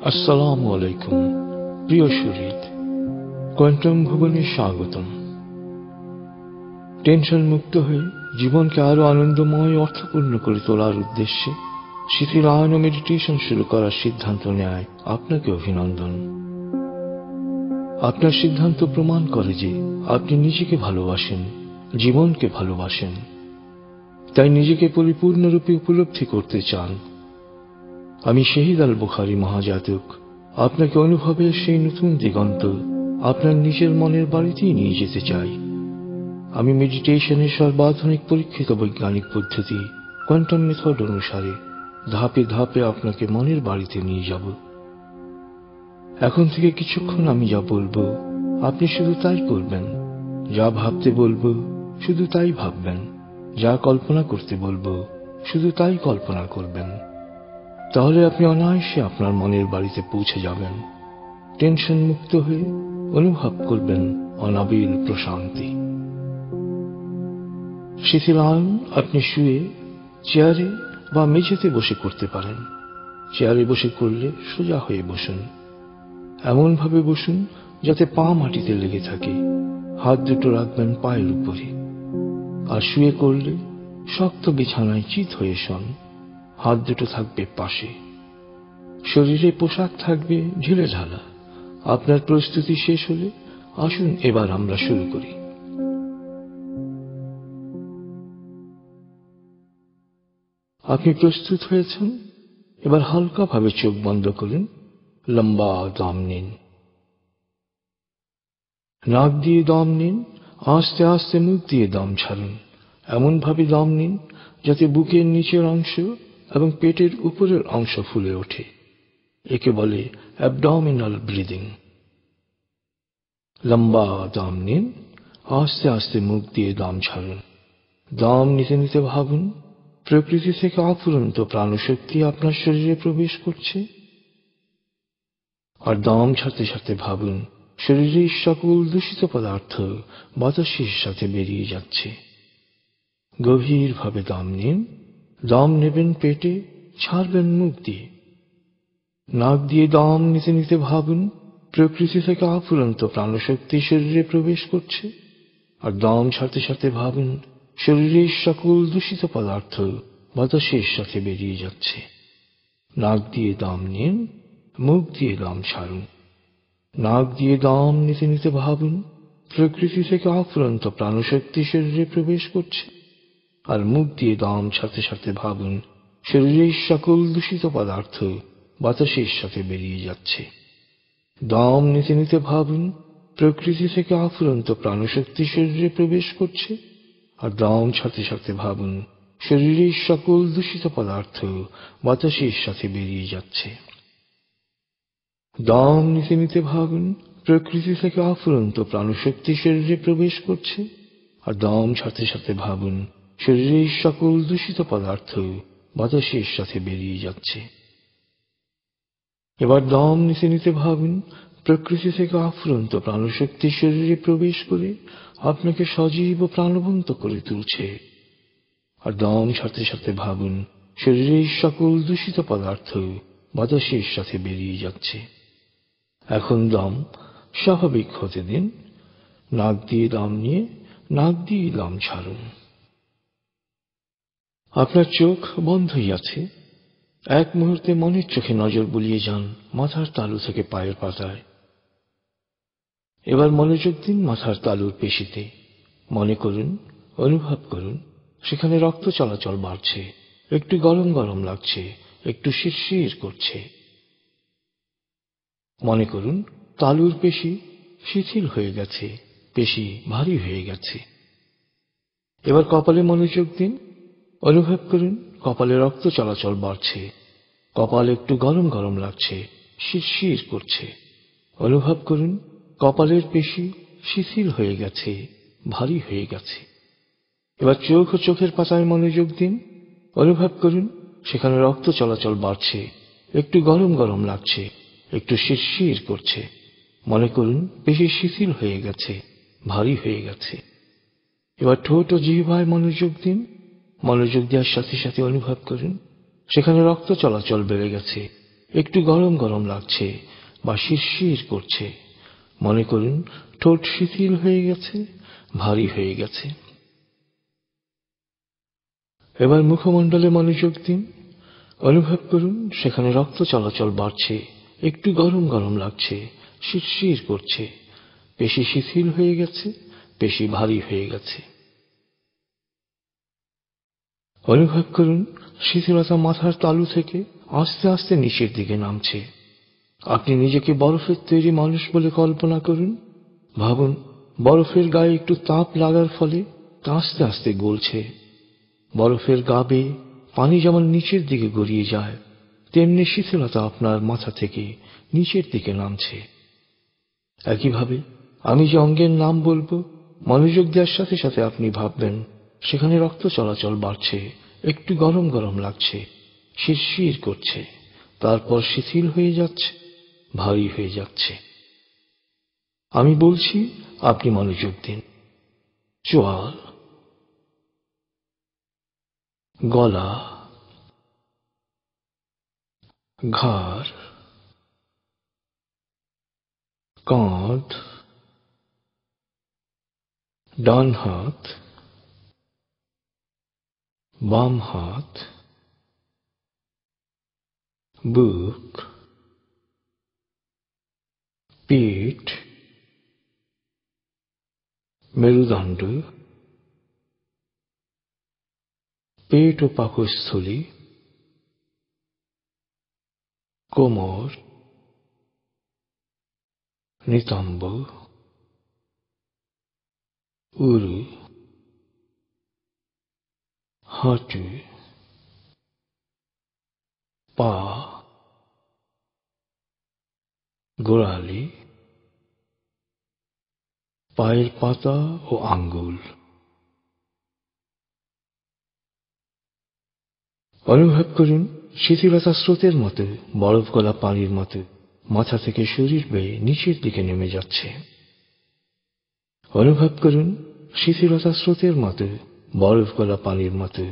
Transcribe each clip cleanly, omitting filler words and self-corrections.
আসসালামু আলাইকুম প্রিয় শরীর, কোয়ান্টাম ভুবনে স্বাগতম। টেনশন মুক্ত হয়ে জীবনকে আরো আনন্দময় ও অর্থপূর্ণ করে তোলার উদ্দেশ্যে শিথিলায়ন ও মেডিটেশন শুরু করার সিদ্ধান্ত নেয় আপনাকে অভিনন্দন। আপনার সিদ্ধান্ত প্রমাণ করে যে আপনি নিজেকে ভালোবাসেন, জীবনকে ভালোবাসেন, তাই নিজেকে পরিপূর্ণরূপে উপলব্ধি করতে চান। আমি শহীদ আল বুখারী মহাজাতক আপনাকে অনুভবের সেই নতুন দিগন্ত আপনার নিজের মনের বাড়িতেই নিয়ে যেতে চাই। আমি মেডিটেশনের সর্বাধুনিক পরীক্ষিত বৈজ্ঞানিক পদ্ধতি কোয়ান্টাম মেথড অনুসারে ধাপে ধাপে আপনাকে মনের বাড়িতে নিয়ে যাব। এখন থেকে কিছুক্ষণ আমি যা বলবো আপনি শুধু তাই করবেন, যা ভাবতে বলবো শুধু তাই ভাববেন, যা কল্পনা করতে বলবো শুধু তাই কল্পনা করবেন। তাহলে আপনি অনায়াসে আপনার মনের বাড়িতে পৌঁছে যাবেন। টেনশন মুক্ত হয়ে অনুভব করবেন অনাবিল প্রশান্তি। শিথিলায়ন আপনি শুয়ে, চেয়ারে বা মেঝেতে বসে করতে পারেন। চেয়ারে বসে করলে সোজা হয়ে বসুন, এমন ভাবে বসুন যাতে পা মাটিতে লেগে থাকে। হাত দুটো রাখবেন পায়ের উপরে। আর শুয়ে করলে শক্ত বিছানায় চিত হয়ে শোন, হাত দুটো থাকবে পাশে। শরীরে পোশাক থাকবে ঢিলে ঢালা। আপনার প্রস্তুতি শেষ হলে আসুন এবার আমরা শুরু করি। আপনি প্রস্তুত হয়েছেন? এবার হালকাভাবে চোখ বন্ধ করুন, লম্বা দম নিন। নাক দিয়ে দম নিন, আস্তে আস্তে মুখ দিয়ে দম ছাড়ুন। এমন ভাবে দম নিন যাতে বুকের নিচের অংশ এবং পেটের উপরের অংশ ফুলে ওঠে। একে বলে অ্যাবডোমিনাল ব্রিদিং। লম্বা দম নিন, আস্তে আস্তে মুখ দিয়ে দম ছাড়ুন। দম নিতে নিতে ভাবুন প্রকৃতি থেকে অফুরন্ত প্রাণশক্তি আপনার শরীরে প্রবেশ করছে। আর দম ছাড়তে ছাড়তে ভাবুন শরীরের সকল দূষিত পদার্থ বাতাসের সাথে বেরিয়ে যাচ্ছে। গভীরভাবে দম নিন। দম নেবেন পেটে, ছাড়বেন মুখ দিয়ে। নাক দিয়ে দম নিতে নিতে ভাবুন প্রকৃতি থেকে অফুরন্ত প্রাণশক্তি শরীরে প্রবেশ করছে। আর দম ছাড়তে ছাড়তে ভাবুন শরীরের সকল দূষিত পদার্থ বাতাসের সাথে বেরিয়ে যাচ্ছে। নাক দিয়ে দম নিন, মুখ দিয়ে দম ছাড়ুন। নাক দিয়ে দম নিতে নিতে ভাবুন প্রকৃতি থেকে অফুরন্ত প্রাণশক্তি শরীরে প্রবেশ করছে। আর মুখ দিয়ে দম ছাড়তে ছাড়তে ভাবুন শরীরের সকল দূষিত পদার্থ বাতাসের সাথে বেরিয়ে যাচ্ছে। দম নিতে নিতে ভাবুন প্রকৃতি থেকে অফুরন্ত প্রাণশক্তি শরীরে প্রবেশ করছে। আর দম ছাড়তে ছাড়তে ভাবুন শরীরের সকল দূষিত পদার্থ বাতাসের সাথে বেরিয়ে যাচ্ছে। দম নিতে নিতে ভাবুন প্রকৃতি থেকে অফুরন্ত প্রাণশক্তি শরীরে প্রবেশ করছে। আর দম ছাড়তে ছাড়তে ভাবুন শরীরের সকল দূষিত পদার্থ বাতাসের সাথে বেরিয়ে যাচ্ছে। এবার দম নিতে নিতে ভাবুন প্রকৃতি থেকে অফুরন্ত প্রাণশক্তি শরীরে প্রবেশ করে আপনাকে সজীব ও প্রাণবন্ত করে তুলছে। আর দম ছাড়তে ছাড়তে ভাবুন শরীরের সকল দূষিত পদার্থ বাতাসের সাথে বেরিয়ে যাচ্ছে। এখন দম স্বাভাবিক হতে দিন। নাক দিয়ে দম নিয়ে নাক দিয়ে দম ছাড়ুন। আপনার চোখ বন্ধই আছে। এক মুহূর্তে মনের চোখে নজর বুলিয়ে যান মাথার তালু থেকে পায়ের পাতায়। এবার মনোযোগ দিন মাথার তালুর পেশিতে। মনে করুন, অনুভব করুন সেখানে রক্ত চলাচল বাড়ছে, একটু গরম গরম লাগছে, একটু শিরশির করছে। মনে করুন তালুর পেশি শিথিল হয়ে গেছে, পেশি ভারী হয়ে গেছে। এবার কপালে মনোযোগ দিন। অনুভব করুন কপালে রক্ত চলাচল বাড়ছে, কপাল একটু গরম গরম লাগছে, শিরশির করছে। অনুভব করুন কপালের পেশি শিথিল হয়ে গেছে, ভারী হয়ে গেছে। এবার চোখ ও চোখের পাতায় মনোযোগ দিন। অনুভব করুন সেখানে রক্ত চলাচল বাড়ছে, একটু গরম গরম লাগছে, একটু শিরশির করছে। মনে করুন পেশি শিথিল হয়ে গেছে, ভারী হয়ে গেছে। এবার ঠোঁট ও জিহ্বায় মনোযোগ দিন। মনোযোগ দেওয়ার সাথে সাথে অনুভব করুন সেখানে রক্ত চলাচল বেড়ে গেছে, একটু গরম গরম লাগছে বা শিরশির করছে। মনে করুন ঠোঁট শিথিল হয়ে গেছে, ভারী হয়ে গেছে। এবার মুখমণ্ডলে মনোযোগ দিন। অনুভব করুন সেখানে রক্ত চলাচল বাড়ছে, একটু গরম গরম লাগছে, শিরশির করছে। পেশি শিথিল হয়ে গেছে, পেশি ভারী হয়ে গেছে। অনুভব করুন শিথিলতা মাথার তালু থেকে আস্তে আস্তে নিচের দিকে নামছে। আপনি নিজেকে বরফের তৈরি মানুষ বলে কল্পনা করুন। ভাবুন বরফের গায়ে একটু তাপ লাগার ফলে তা আস্তে আস্তে গলছে। বরফের গা বেয়ে পানি যেমন নিচের দিকে গড়িয়ে যায়, তেমনি শিথিলতা আপনার মাথা থেকে নিচের দিকে নামছে। একইভাবে আমি যে অঙ্গের নাম বলবো, মনোযোগ দেওয়ার সাথে সাথে আপনি ভাববেন সেখানে রক্ত চলাচল বাড়ছে, একটু গরম গরম লাগছে, শিরশির করছে, তারপর শিথিল হয়ে যাচ্ছে, ভারী হয়ে যাচ্ছে। আমি বলছি, আপনি মনোযোগ দিন। চোয়াল, গলা, ঘাড়, কাঁধ, ডান হাত, বাম হাত, বুক, পেট, মেরুদণ্ড, পেট ও পাকস্থলী, কোমর, নিতম্ব, উরু, হাঁটু, পা, গোড়ালি, পায়ের পাতা ও আঙ্গুল। অনুভব করুন শিথিলতা স্রোতের মতো, বরফ গলা পানির মতো মাথা থেকে শরীর বেয়ে নিচের দিকে নেমে যাচ্ছে। অনুভব করুন শিথিলতা স্রোতের মতো, বরফ গলা পানির মতো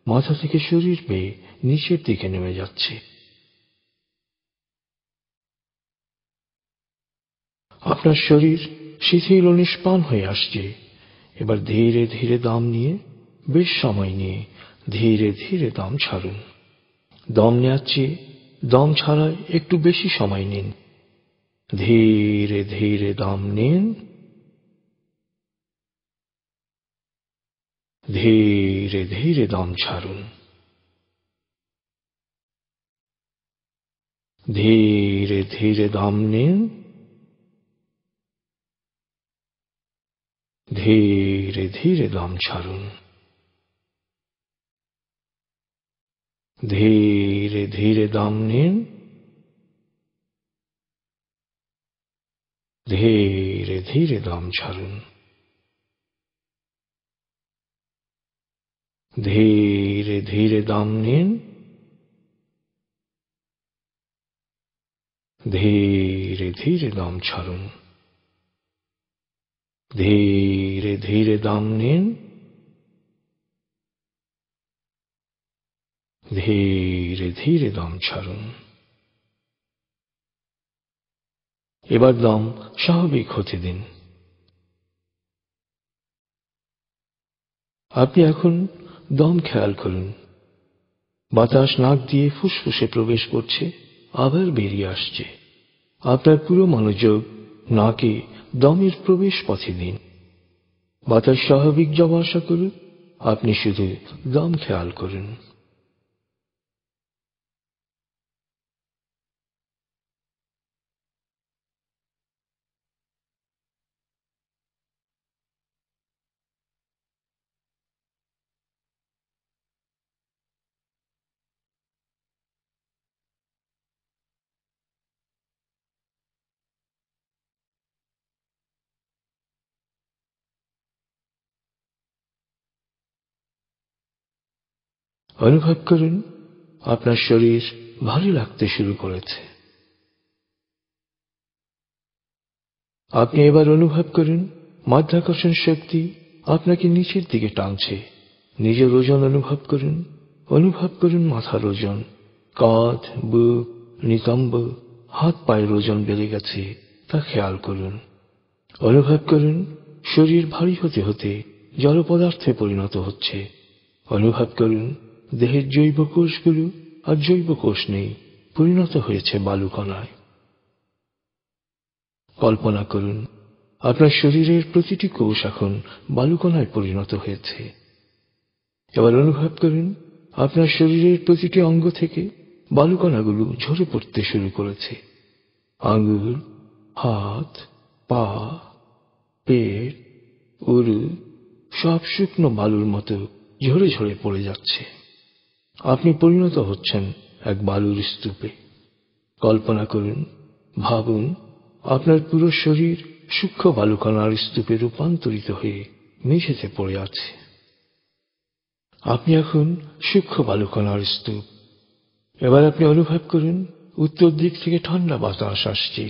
মাথা থেকে শরীর বেয়ে নিচের দিকে নেমে যাচ্ছে। আপনার শরীর শিথিল ও নিষ্প্রাণ হয়ে আসছে। এবার ধীরে ধীরে দম নিয়ে, বেশ সময় নিয়ে ধীরে ধীরে দম ছাড়ুন। দম নেওয়ার চেয়ে দম ছাড়ায় একটু বেশি সময় নিন। ধীরে ধীরে দম নিন, ধীরে ধীরে দম ছাড়ুন। ধীরে ধীরে দম নিন, ধীরে ধীরে দম ছাড়ুন। ধীরে ধীরে দম নিন, ধীরে ধীরে দম ছাড়ুন। ধীরে ধীরে দম নিন, ধীরে ধীরে দম ছাড়ুন। ধীরে ধীরে দম নিন, ধীরে ধীরে দম ছাড়ুন। এবার দম স্বাভাবিক হতে দিন। আপনি এখন দম খেয়াল করুন। বাতাস নাক দিয়ে ফুসফুসে প্রবেশ করছে, আবার বেরিয়ে আসছে। আপনার পুরো মনোযোগ নাকে দমের প্রবেশ পথে দিন। বাতাস স্বাভাবিক যাওয়া আসা করুন, আপনি শুধু দম খেয়াল করুন। অনুভব করুন আপনার শরীর ভারী লাগতে শুরু করেছে। আপনি এবার অনুভব করুন মাধ্যাকর্ষণ শক্তি আপনাকে নিচের দিকে টানছে। নিজের ওজন অনুভব করুন। অনুভব করুন মাথার ওজন, কাঁধ, বুক, নিতম্ব, হাত পায়ের ওজন বেড়ে গেছে তা খেয়াল করুন। অনুভব করুন শরীর ভারী হতে হতে জড় পদার্থে পরিণত হচ্ছে। অনুভব করুন দেহের জৈব কোষগুলো আর জৈব কোষ নেই, পরিণত হয়েছে বালুকণায়। কল্পনা করুন আপনার শরীরের প্রতিটি কোষ এখন বালুকণায় পরিণত হয়েছে। এবার অনুভব করুন আপনার শরীরের প্রতিটি অঙ্গ থেকে বালুকণাগুলো ঝরে পড়তে শুরু করেছে। আঙুল, হাত, পা, পেট, উরু সব শুকনো বালুর মতো ঝরে ঝরে পড়ে যাচ্ছে। আপনি পরিণত হচ্ছেন এক বালুর স্তূপে। কল্পনা করুন, ভাবুন আপনার পুরো শরীর সূক্ষ্ম বালুকণার স্তূপে রূপান্তরিত হয়ে মেঝেতে পড়ে আছে। আপনি এখন সূক্ষ্ম বালুকণার স্তূপ। এবার আপনি অনুভব করুন উত্তর দিক থেকে ঠান্ডা বাতাস আসছে।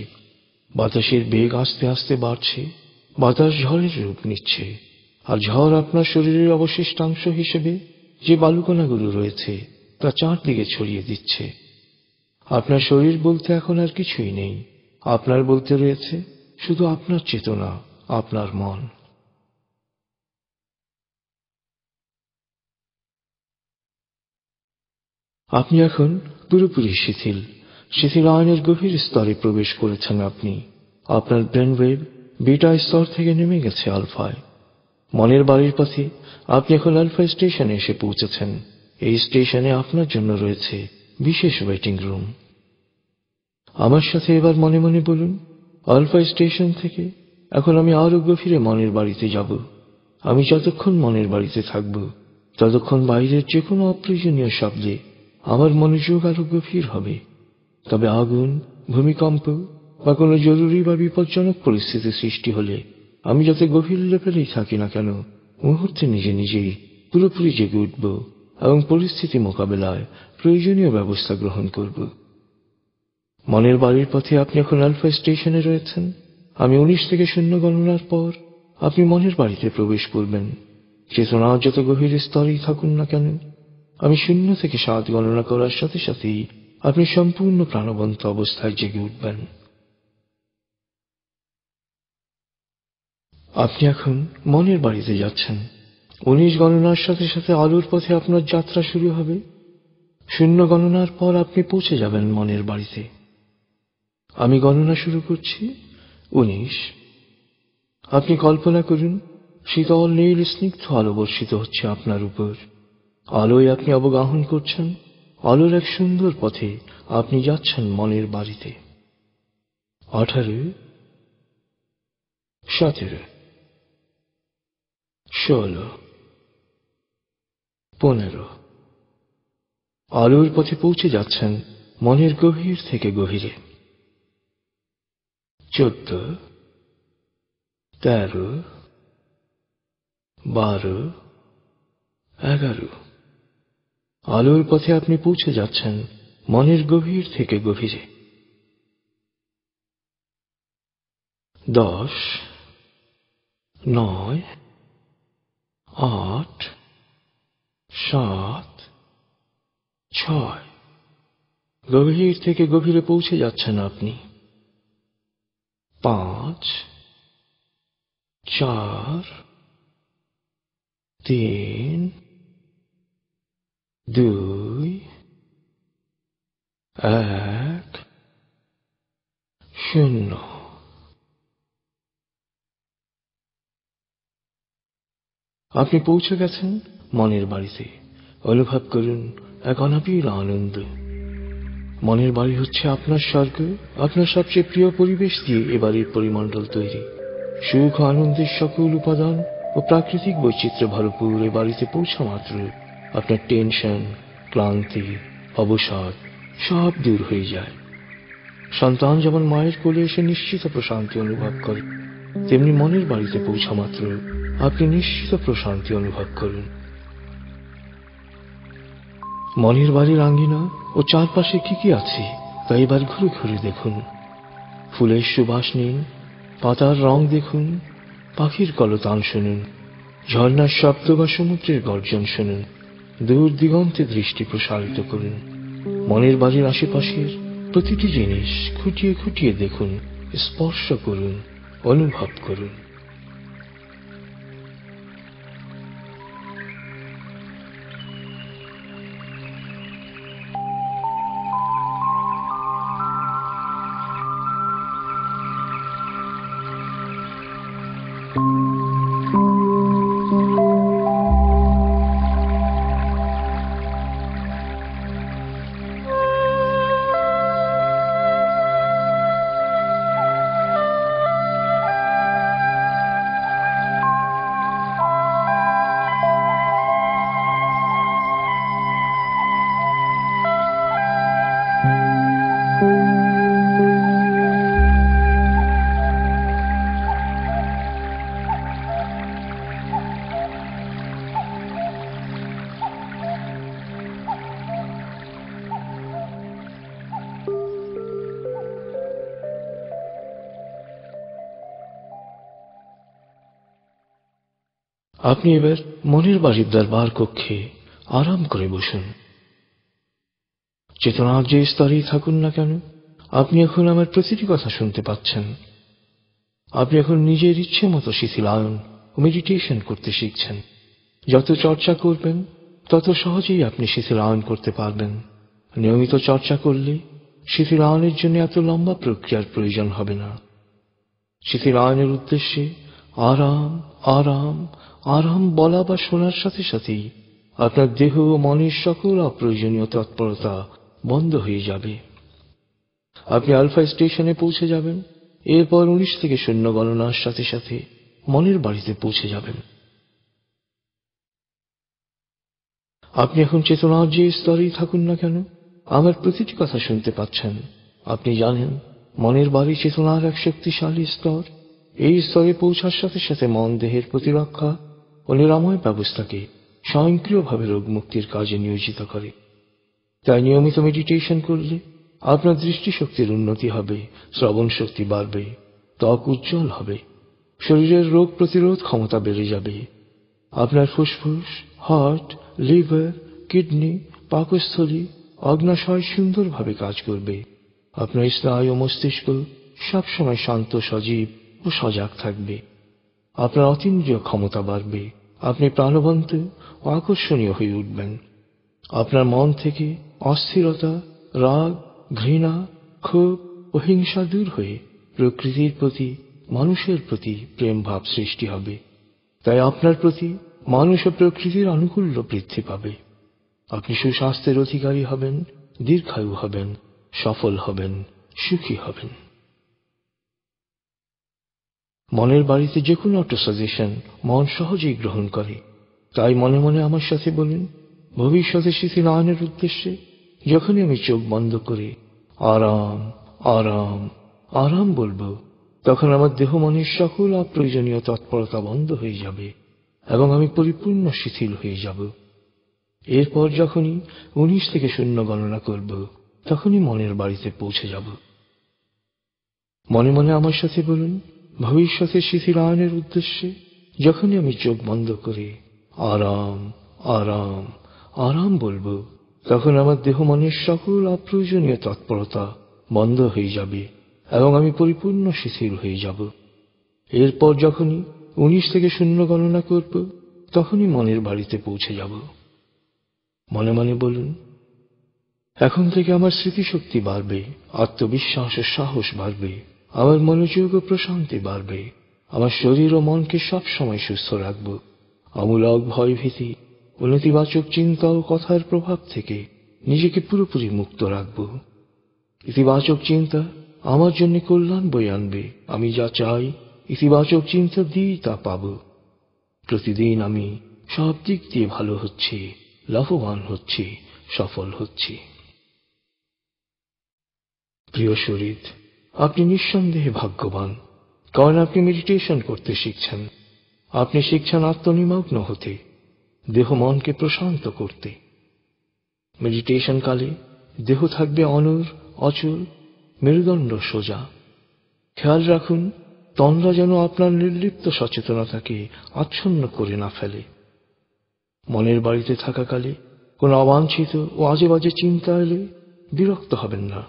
বাতাসের বেগ আস্তে আস্তে বাড়ছে, বাতাস ঝড়ের রূপ নিচ্ছে, আর ঝড় আপনার শরীরের অবশিষ্টাংশ হিসেবে যে বালুকণাগুলো রয়েছে তা চারদিকে ছড়িয়ে দিচ্ছে। আপনার শরীর বলতে এখন আর কিছুই নেই। আপনার বলতে রয়েছে শুধু আপনার চেতনা, আপনার মন। আপনি এখন পুরোপুরি শিথিল। শিথিলায়নের গভীর স্তরে প্রবেশ করেছেন আপনি। আপনার ব্রেনওয়েভ বিটা স্তর থেকে নেমে গেছে আলফায়। মনের বাড়ির পথে আপনি এখন আলফা স্টেশনে এসে পৌঁছেছেন। এই স্টেশনে আপনার জন্য রয়েছে বিশেষ ওয়েটিং রুম। আমার সাথে এবার মনে মনে বলুন, আলফা স্টেশন থেকে এখন আমি আরো গভীরে মনের বাড়িতে যাব। আমি যতক্ষণ মনের বাড়িতে থাকব ততক্ষণ বাইরের যে কোনো অপ্রয়োজনীয় শব্দে আমার মনোযোগ আরো গভীর হবে। তবে আগুন, ভূমিকম্প বা কোনো জরুরি বা বিপজ্জনক পরিস্থিতি সৃষ্টি হলে আমি যত গভীর লেভেলেই থাকি না কেন, মুহূর্তে নিজে নিজেই পুরোপুরি জেগে উঠব এবং পরিস্থিতি মোকাবেলায় প্রয়োজনীয় ব্যবস্থা গ্রহণ করব। মনের বাড়ির পথে আপনি এখন আলফা স্টেশনে রয়েছেন। আমি 19 থেকে 0 গণনার পর আপনি মনের বাড়িতে প্রবেশ করবেন। চেতনা যত গভীর স্তরেই থাকুন না কেন, আমি 0 থেকে 7 গণনা করার সাথে সাথেই আপনি সম্পূর্ণ প্রাণবন্ত অবস্থায় জেগে উঠবেন। আপনি এখন মনের বাড়িতে যাচ্ছেন। 19 গণনার সাথে সাথে আলোর পথে আপনার যাত্রা শুরু হবে। 0 গণনার পর আপনি পৌঁছে যাবেন মনের বাড়িতে। আমি গণনা শুরু করছি। 19। আপনি কল্পনা করুন শীতল নীল স্নিগ্ধ আলো বর্ষিত হচ্ছে আপনার উপর। আলোয় আপনি অবগাহন করছেন। আলোর এক সুন্দর পথে আপনি যাচ্ছেন মনের বাড়িতে। 18, 17, 16, 15। আলোর পথে পৌঁছে যাচ্ছেন মনের গভীর থেকে গভীরে। 14, 13, 12, 11। আলোর পথে আপনি পৌঁছে যাচ্ছেন মনের গভীর থেকে গভীরে। 10, 9, 8, 7, 6। গভীর থেকে গভীরে পৌঁছে যাচ্ছেন আপনি। 5, 4, 3, 2, 1, 0। আপনি পৌঁছে গেছেন মনের বাড়িতে। অনুভব করুন এক অনাবিল আনন্দ। মনের বাড়ি হচ্ছে আপনার স্বর্গ। আপনার সবচেয়ে প্রিয় পরিবেশ দিয়ে এবারের পরিমণ্ডল তৈরি। সুখ ও আনন্দের সকল উপাদান ও প্রাকৃতিক বৈচিত্র্যে ভরপুর এ বাড়িতে পৌঁছা মাত্র আপনার টেনশন, ক্লান্তি, অবসাদ সব দূর হয়ে যায়। সন্তান যেমন মায়ের কোলে এসে নিশ্চিত প্রশান্তি অনুভব করে, তেমনি মনের বাড়িতে পৌঁছা মাত্র আপনি নিশ্চিত প্রশান্তি অনুভব করুন। মনের বাড়ির আঙ্গিনা ও চারপাশে কি কি আছে তা এবার ঘুরে ঘুরে দেখুন। ফুলের সুবাস নিন, পাতার রং দেখুন, পাখির কলতান শুনুন, ঝর্ণার শব্দ বা সমুদ্রের গর্জন শুনুন। দূর দিগন্তে দৃষ্টি প্রসারিত করুন। মনের বাড়ির আশেপাশের প্রতিটি জিনিস খুঁটিয়ে খুঁটিয়ে দেখুন, স্পর্শ করুন, অনুভব করুন। আপনি এবার মনের বাড়ির দরবার কক্ষে আরাম করে বসুন। চেতনার যে স্তরেই থাকুন না কেন, আপনি এখন আমার প্রতিটি কথা শুনতে পাচ্ছেন। আপনি এখন নিজের ইচ্ছে মতো শিথিলায়ন ও মেডিটেশন করতে শিখছেন। যত চর্চা করবেন তত সহজেই আপনি শিথিলায়ন করতে পারবেন। নিয়মিত চর্চা করলে শিথিলায়নের জন্য এত লম্বা প্রক্রিয়ার প্রয়োজন হবে না। শিথিলায়নের উদ্দেশ্যে আরাম আরাম আরাম বলা বা শোনার সাথে সাথেই আপনার দেহ ও মনের সকল অপ্রয়োজনীয় তৎপরতা বন্ধ হয়ে যাবে। আপনি আলফা স্টেশনে পৌঁছে যাবেন। এরপর 19 থেকে 0 গণনার সাথে সাথে মনের বাড়িতে পৌঁছে যাবেন। আপনি এখন চেতনার যে স্তরেই থাকুন না কেন, আমার প্রতিটি কথা শুনতে পাচ্ছেন। আপনি জানেন মনের বাড়ি চেতনার এক শক্তিশালী স্তর। এই স্তরে পৌঁছার সাথে সাথে মন দেহের প্রতিরক্ষা ও নিরাময় ব্যবস্থাকে স্বয়ংক্রিয়ভাবে রোগ মুক্তির কাজে নিয়োজিত করে। তাই নিয়মিত মেডিটেশন করলে আপনার দৃষ্টিশক্তির উন্নতি হবে, শ্রবণ শক্তি বাড়বে, ত্বক উজ্জ্বল হবে, শরীরের রোগ প্রতিরোধ ক্ষমতা বেড়ে যাবে। আপনার ফুসফুস, হার্ট, লিভার, কিডনি, পাকস্থলী, অগ্নাশয় সুন্দরভাবে কাজ করবে। আপনার স্নায়ু ও মস্তিষ্ক সবসময় শান্ত, সজীব ও সজাগ থাকবে। আপনার অতীন্দ্রিয় ক্ষমতা বাড়বে। আপনি প্রাণবন্ত ও আকর্ষণীয় হয়ে উঠবেন। আপনার মন থেকে অস্থিরতা, রাগ, ঘৃণা, ক্ষোভ ও হিংসা দূর হয়ে প্রকৃতির প্রতি, মানুষের প্রতি প্রেম ভাব সৃষ্টি হবে। তাই আপনার প্রতি মানুষ ও প্রকৃতির আনুকূল্য বৃদ্ধি পাবে। আপনি সুস্বাস্থ্যের অধিকারী হবেন, দীর্ঘায়ু হবেন, সফল হবেন, সুখী হবেন। মনের বাড়িতে যে কোনো অটো সাজেশন মন সহজেই গ্রহণ করে। তাই মনে মনে আমার সাথে বলুন, ভবিষ্যতে শিথিলায়নের উদ্দেশ্যে যখনই আমি চোখ বন্ধ করে আরাম আরাম আরাম বলবো, তখন আমার দেহ মনের সকল অপ্রয়োজনীয় তৎপরতা বন্ধ হয়ে যাবে এবং আমি পরিপূর্ণ শিথিল হয়ে যাব। এরপর যখনই 19 থেকে 0 গণনা করব, তখনই মনের বাড়িতে পৌঁছে যাব। মনে মনে আমার সাথে বলুন, ভবিষ্যতের শিথিলায়নের উদ্দেশ্যে যখনই আমি চোখ বন্ধ করে আরাম আরাম আরাম বলবো, তখন আমার দেহ মনের সকল অপ্রয়োজনীয় তৎপরতা বন্ধ হয়ে যাবে এবং আমি পরিপূর্ণ শিথিল হয়ে যাব। এরপর যখনই 19 থেকে 0 গণনা করব, তখনই মনের বাড়িতে পৌঁছে যাব। মনে মনে বলুন, এখন থেকে আমার স্মৃতিশক্তি বাড়বে, আত্মবিশ্বাস ও সাহস বাড়বে, আমার মনোযোগ ও প্রশান্তি বাড়বে, আমার শরীর ও মনকে সব সময় সুস্থ রাখব। অমূলক ভয়ভীতি ও নেতিবাচক চিন্তা ও কথার প্রভাব থেকে নিজেকে পুরোপুরি মুক্ত রাখব। ইতিবাচক চিন্তা আমার জন্য কল্যাণ বয়ে আনবে। আমি যা চাই ইতিবাচক চিন্তা দিয়েই তা পাব। প্রতিদিন আমি সব দিক দিয়ে ভালো হচ্ছি, লাভবান হচ্ছি, সফল হচ্ছি। প্রিয় শরীর, আপনি নিঃসন্দেহে ভাগ্যবান, কারণ আপনি মেডিটেশন করতে শিখছেন। আপনি শিখছেন আত্মনিমগ্ন হতে, দেহ মনকে প্রশান্ত করতে। মেডিটেশন কালে দেহ থাকবে অনড়, অচল, মেরুদণ্ড সোজা। খেয়াল রাখুন তন্দ্রা যেন আপনার নির্লিপ্ত সচেতনতাকে আচ্ছন্ন করে না ফেলে। মনের বাড়িতে থাকাকালে কোনো অবাঞ্ছিত ও আজে বাজে চিন্তা এলে বিরক্ত হবেন না।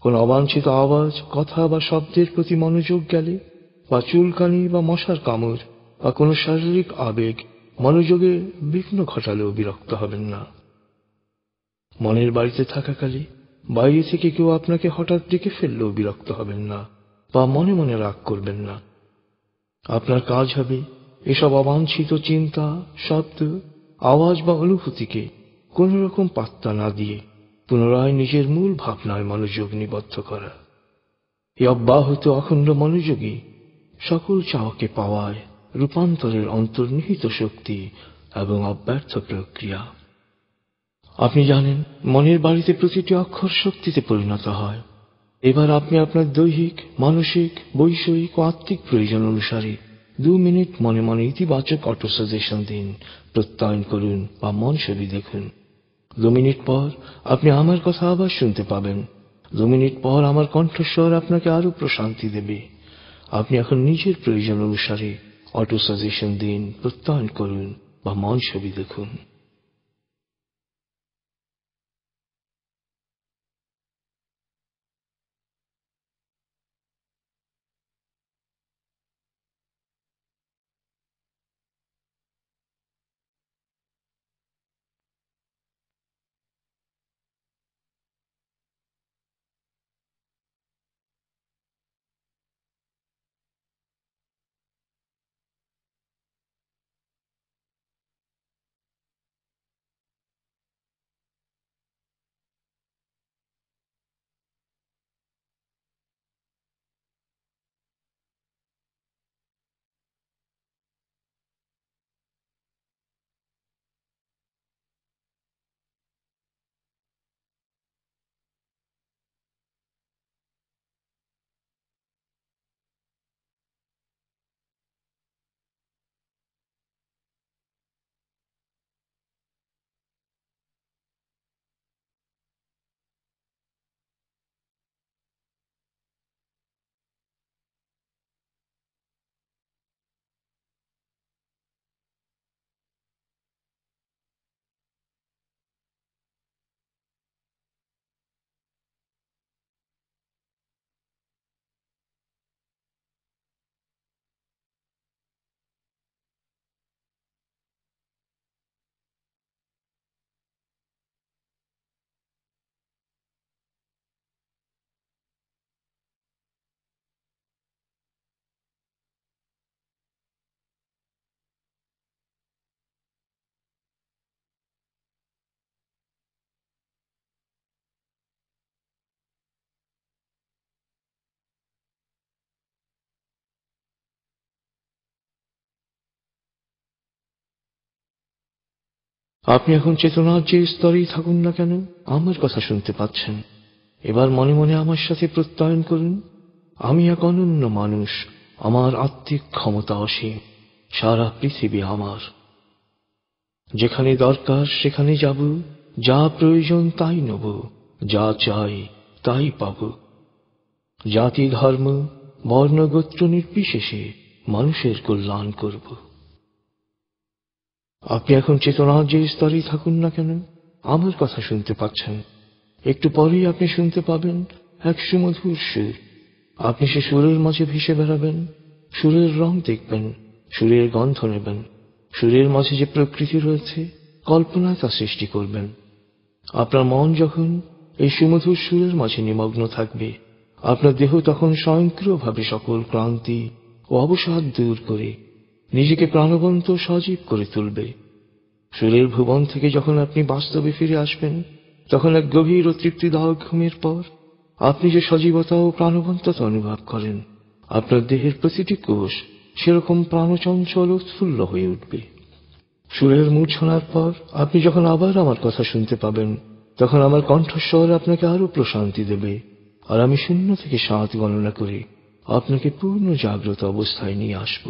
কোন অবাঞ্ছিত আওয়াজ, কথা বা শব্দের প্রতি মনোযোগ গেলে, বা চুলকানি বা মশার কামড় বা কোনো শারীরিক আবেগ মনোযোগে বিঘ্ন ঘটালেও বিরক্ত হবেন না। মনের বাড়িতে থাকাকালে বাইরে থেকে কেউ আপনাকে হঠাৎ ডেকে ফেললেও বিরক্ত হবেন না বা মনে মনে রাগ করবেন না। আপনার কাজ হবে এসব অবাঞ্ছিত চিন্তা, শব্দ, আওয়াজ বা অনুভূতিকে কোন রকম পাত্তা না দিয়ে পুনরায় নিজের মূল ভাবনায় মনোযোগ নিবদ্ধ করা। এই অব্যাহত অখণ্ড মনোযোগী সকল চাওয়াকে পাওয়ায় রূপান্তরের অন্তর্নিহিত শক্তি এবং অব্যর্থ প্রক্রিয়া। আপনি জানেন, মনের বাড়িতে প্রতিটি অক্ষর শক্তিতে পরিণত হয়। এবার আপনি আপনার দৈহিক, মানসিক, বৈষয়িক ও আত্মিক প্রয়োজন অনুসারে 2 মিনিট মনে মনে ইতিবাচক অটো সাজেশন দিন, প্রত্যয়ন করুন বা মন ছবি দেখুন। 2 মিনিট পর আপনি আমার কথা আবার শুনতে পাবেন। 2 মিনিট পর আমার কণ্ঠস্বর আপনাকে আরো প্রশান্তি দেবে। আপনি এখন নিজের প্রয়োজন অনুসারে অটো সাজেশন দিন, প্রত্যয়ন করুন বা মন ছবি দেখুন। আপনি এখন চেতনার যে স্তরেই থাকুন না কেন, আমার কথা শুনতে পাচ্ছেন। এবার মনে মনে আমার সাথে প্রত্যয়ন করুন, আমি এক অনন্য মানুষ, আমার আত্মিক ক্ষমতা অসীম, সারা পৃথিবী আমার। যেখানে দরকার সেখানে যাব, যা প্রয়োজন তাই নেব, যা চাই তাই পাব। জাতি, ধর্ম, বর্ণ, গোত্র নির্বিশেষে মানুষের কল্যাণ করব। আপনি এখন চেতনার যে স্তরেই থাকুন না কেন, আমার কথা শুনতে পাচ্ছেন। একটু পরেই আপনি শুনতে পাবেন এক সুমধুর সুর। আপনি সে সুরের মাঝে ভেসে বেড়াবেন, সুরের রং দেখবেন, সুরের গন্ধ নেবেন। সুরের মাঝে যে প্রকৃতি রয়েছে, কল্পনায় তা সৃষ্টি করবেন। আপনার মন যখন এই সুমধুর সুরের মাঝে নিমগ্ন থাকবে, আপনার দেহ তখন স্বয়ংক্রিয়ভাবে সকল ক্লান্তি ও অবসাদ দূর করে নিজেকে প্রাণবন্ত সজীব করে তুলবে। সুরের ভুবন থেকে যখন আপনি বাস্তবে ফিরে আসবেন, তখন এক গভীর ও তৃপ্তিদায়ক ঘুমের পর আপনি যে সজীবতা ও প্রাণবন্ততা অনুভব করেন, আপনার দেহের প্রতিটি কোষ সেরকম প্রাণচঞ্চল ও উৎফুল্ল হয়ে উঠবে। সুরের মূর্ছনার পর আপনি যখন আবার আমার কথা শুনতে পাবেন, তখন আমার কণ্ঠস্বর আপনাকে আরো প্রশান্তি দেবে, আর আমি 0 থেকে 7 গণনা করে আপনাকে পূর্ণ জাগ্রত অবস্থায় নিয়ে আসব।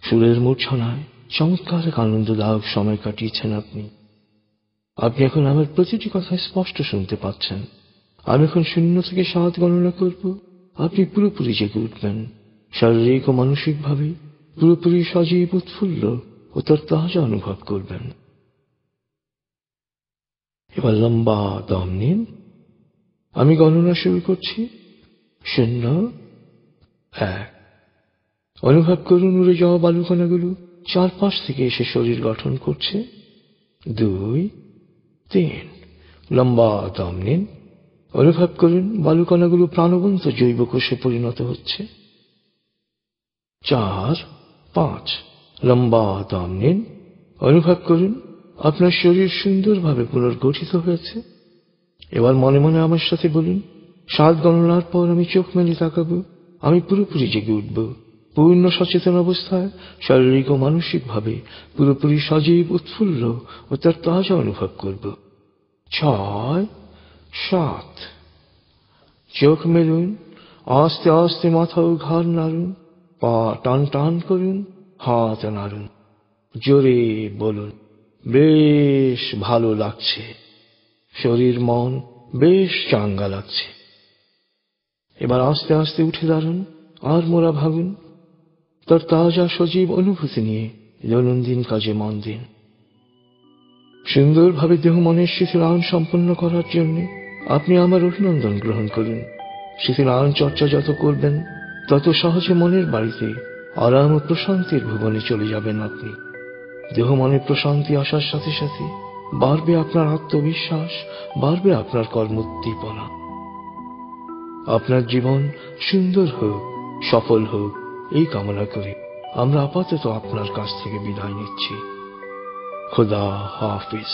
সুরের মূর্ছনায় চমৎকার এক আনন্দদায়ক সময় কাটিয়েছেন আপনি। আপনি এখন আমার প্রতিটি কথা স্পষ্ট শুনতে পাচ্ছেন। আমি এখন 0 থেকে 7 গণনা করব। আপনি পুরোপুরি জেগে উঠবেন, শারীরিক ও মানসিকভাবে পুরোপুরি সজীব, উৎফুল্ল ও তরতাজা অনুভব করবেন। এবার লম্বা দম নিন। আমি গণনা শুরু করছি। 0, 1। অনুভব করুন উড়ে যাওয়া বালুকণাগুলো চারপাশ থেকে এসে শরীর গঠন করছে। 2, 3। লম্বা দম নিন। অনুভব করুন বালুকণাগুলো প্রাণবন্ত জৈব কোষে পরিণত হচ্ছে। 4, 5। লম্বা দম নিন। অনুভব করুন আপনার শরীর সুন্দরভাবে পুনর্গঠিত হয়েছে। এবার মনে মনে আমার সাথে বলুন, 7 গণনার পর আমি চোখ মেলে তাকাবো। আমি পুরোপুরি জেগে উঠব, পূর্ণ সচেতন অবস্থায় শারীরিক ও মানসিকভাবে পুরোপুরি সজীব, উৎফুল্ল ও তার তাজা অনুভব করব। 6, 7। চোখ মেলুন, আস্তে আস্তে মাথা ও ঘাড় নাড়ুন, পা টান টান করুন, হাত নাড়ুন, জোরে বলুন, বেশ ভালো লাগছে। শরীর মন বেশ চাঙ্গা লাগছে। এবার আস্তে আস্তে উঠে দাঁড়ান, আর মোড়া ভাগুন। তার তাজা সজীব অনুভূতি নিয়ে দৈনন্দিন কাজে মন দিন। সুন্দরভাবে দেহ মনের শিথিলায়ন সম্পন্ন করার জন্য আপনি আমার অভিনন্দন গ্রহণ করুন। শিথিলায়ন চর্চা যত করবেন, তত সহজে মনের বাড়িতে আরাম ও প্রশান্তির ভুবনে চলে যাবেন আপনি। দেহ মনে প্রশান্তি আসার সাথে সাথে বাড়বে আপনার আত্মবিশ্বাস, বাড়বে আপনার কর্মোদ্দীপনা। আপনার জীবন সুন্দর হোক, সফল হোক, এই কামনা করে আমরা আপাতত আপনার কাছ থেকে বিদায় নিচ্ছি। খোদা হাফিজ।